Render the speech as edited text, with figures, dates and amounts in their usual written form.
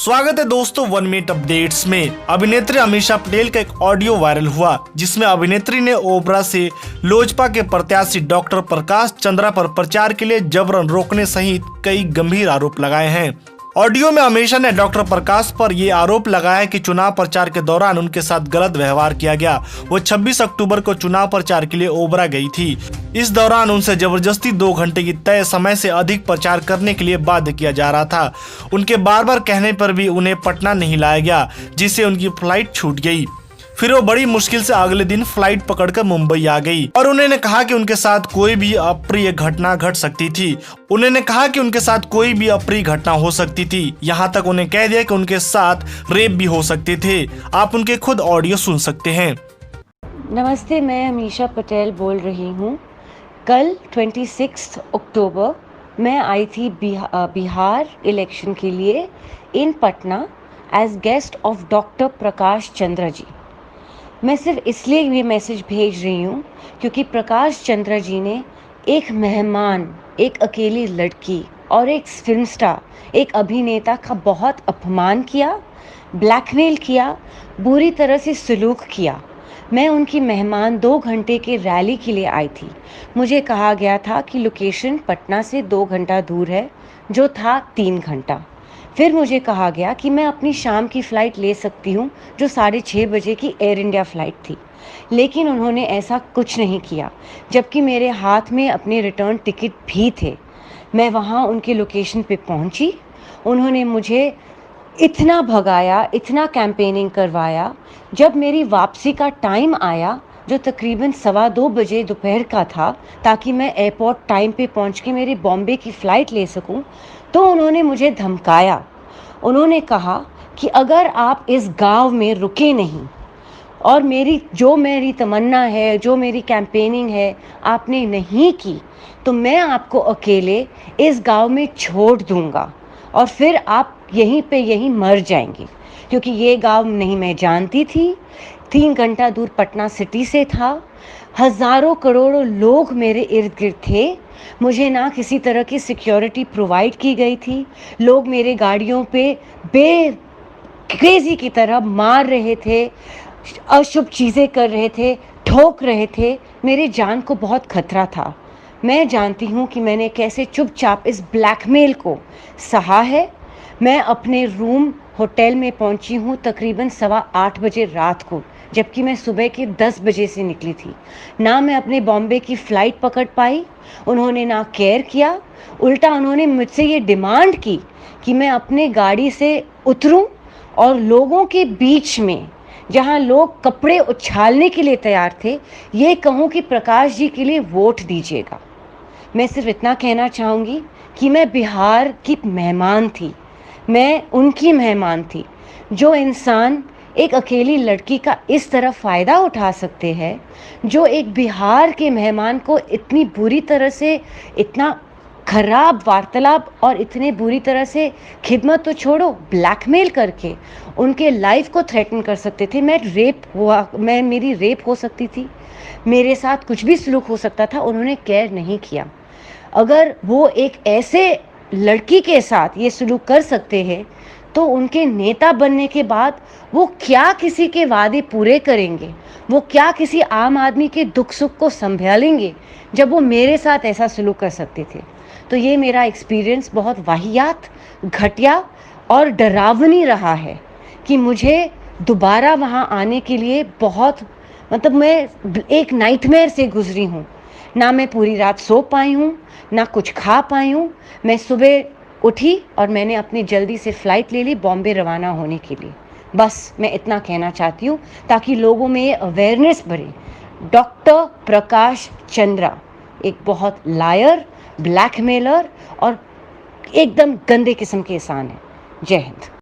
स्वागत है दोस्तों 1 मिनट अपडेट्स में। अभिनेत्री अमीषा पटेल का एक ऑडियो वायरल हुआ जिसमें अभिनेत्री ने ओबरा से लोजपा के प्रत्याशी डॉक्टर प्रकाश चंद्रा पर प्रचार के लिए जबरन रोकने सहित कई गंभीर आरोप लगाए हैं। ऑडियो में अमीषा ने डॉक्टर प्रकाश पर ये आरोप लगाया कि चुनाव प्रचार के दौरान उनके साथ गलत व्यवहार किया गया। वो 26 अक्टूबर को चुनाव प्रचार के लिए ओबरा गई थी। इस दौरान उनसे जबरदस्ती 2 घंटे की तय समय से अधिक प्रचार करने के लिए बाध्य किया जा रहा था। उनके बार बार कहने पर भी उन्हें पटना नहीं लाया गया, जिससे उनकी फ्लाइट छूट गई। फिर वो बड़ी मुश्किल से अगले दिन फ्लाइट पकड़कर मुंबई आ गई और उन्होंने कहा कि उनके साथ कोई भी अप्रिय घटना घट सकती थी। उन्होंने कहा कि उनके साथ कोई भी अप्रिय घटना हो सकती थी। यहाँ तक उन्हें कह दिया कि उनके साथ रेप भी हो सकते थे। आप उनके खुद ऑडियो सुन सकते हैं। नमस्ते, मैं अमीषा पटेल बोल रही हूँ। कल 26 अक्टूबर मैं आई थी बिहार इलेक्शन के लिए in Patna as guest of doctor Prakash Chandra ji. मैं सिर्फ इसलिए ये मैसेज भेज रही हूँ क्योंकि प्रकाश चंद्रा जी ने एक मेहमान, एक अकेली लड़की और एक फिल्म स्टार, एक अभिनेता का बहुत अपमान किया, ब्लैकमेल किया, बुरी तरह से सलूक किया। मैं उनकी मेहमान 2 घंटे के रैली के लिए आई थी। मुझे कहा गया था कि लोकेशन पटना से 2 घंटा दूर है, जो था 3 घंटा। फिर मुझे कहा गया कि मैं अपनी शाम की फ़्लाइट ले सकती हूँ, जो 6:30 बजे की एयर इंडिया फ़्लाइट थी। लेकिन उन्होंने ऐसा कुछ नहीं किया, जबकि मेरे हाथ में अपने रिटर्न टिकट भी थे। मैं वहाँ उनके लोकेशन पे पहुँची। उन्होंने मुझे इतना भगाया, इतना कैंपेनिंग करवाया। जब मेरी वापसी का टाइम आया, जो तकरीबन 2:15 बजे दोपहर का था, ताकि मैं एयरपोर्ट टाइम पे पहुंच के मेरी बॉम्बे की फ़्लाइट ले सकूं, तो उन्होंने मुझे धमकाया। उन्होंने कहा कि अगर आप इस गांव में रुके नहीं और मेरी तमन्ना है, जो मेरी कैंपेनिंग है, आपने नहीं की, तो मैं आपको अकेले इस गांव में छोड़ दूंगा और फिर आप यहीं मर जाएंगे। क्योंकि ये गांव नहीं मैं जानती थी, 3 घंटा दूर पटना सिटी से था। हज़ारों करोड़ों लोग मेरे इर्द गिर्द थे। मुझे ना किसी तरह की सिक्योरिटी प्रोवाइड की गई थी। लोग मेरे गाड़ियों पे क्रेज़ी की तरह मार रहे थे, अशुभ चीज़ें कर रहे थे, ठोक रहे थे। मेरी जान को बहुत खतरा था। मैं जानती हूँ कि मैंने कैसे चुपचाप इस ब्लैकमेल को सहा है। मैं अपने रूम होटल में पहुंची हूँ तकरीबन 8:15 बजे रात को, जबकि मैं सुबह के 10 बजे से निकली थी। ना मैं अपने बॉम्बे की फ़्लाइट पकड़ पाई। उन्होंने ना केयर किया, उल्टा उन्होंने मुझसे ये डिमांड की कि मैं अपने गाड़ी से उतरूं और लोगों के बीच में, जहां लोग कपड़े उछालने के लिए तैयार थे, ये कहूं कि प्रकाश जी के लिए वोट दीजिएगा। मैं सिर्फ इतना कहना चाहूँगी कि मैं बिहार की मेहमान थी, मैं उनकी मेहमान थी। जो इंसान एक अकेली लड़की का इस तरह फ़ायदा उठा सकते हैं, जो एक बिहार के मेहमान को इतनी बुरी तरह से, इतना खराब वार्तालाप और इतने बुरी तरह से, खिदमत तो छोड़ो, ब्लैकमेल करके उनके लाइफ को थ्रेटन कर सकते थे। मेरी रेप हो सकती थी, मेरे साथ कुछ भी सलूक हो सकता था। उन्होंने केयर नहीं किया। अगर वो एक ऐसे लड़की के साथ ये सलूक कर सकते हैं, तो उनके नेता बनने के बाद वो क्या किसी के वादे पूरे करेंगे? वो क्या किसी आम आदमी के दुख सुख को संभालेंगे, जब वो मेरे साथ ऐसा सलूक कर सकते थे? तो ये मेरा एक्सपीरियंस बहुत वाहियात, घटिया और डरावनी रहा है कि मुझे दोबारा वहाँ आने के लिए बहुत, मैं एक नाइटमेयर से गुजरी हूँ। ना मैं पूरी रात सो पाई हूँ, ना कुछ खा पाई हूँ। मैं सुबह उठी और मैंने अपनी जल्दी से फ़्लाइट ले ली बॉम्बे रवाना होने के लिए। बस मैं इतना कहना चाहती हूँ ताकि लोगों में ये अवेयरनेस बढ़े। डॉक्टर प्रकाश चंद्रा एक बहुत लायर, ब्लैकमेलर और एकदम गंदे किस्म के इंसान है। जय हिंद।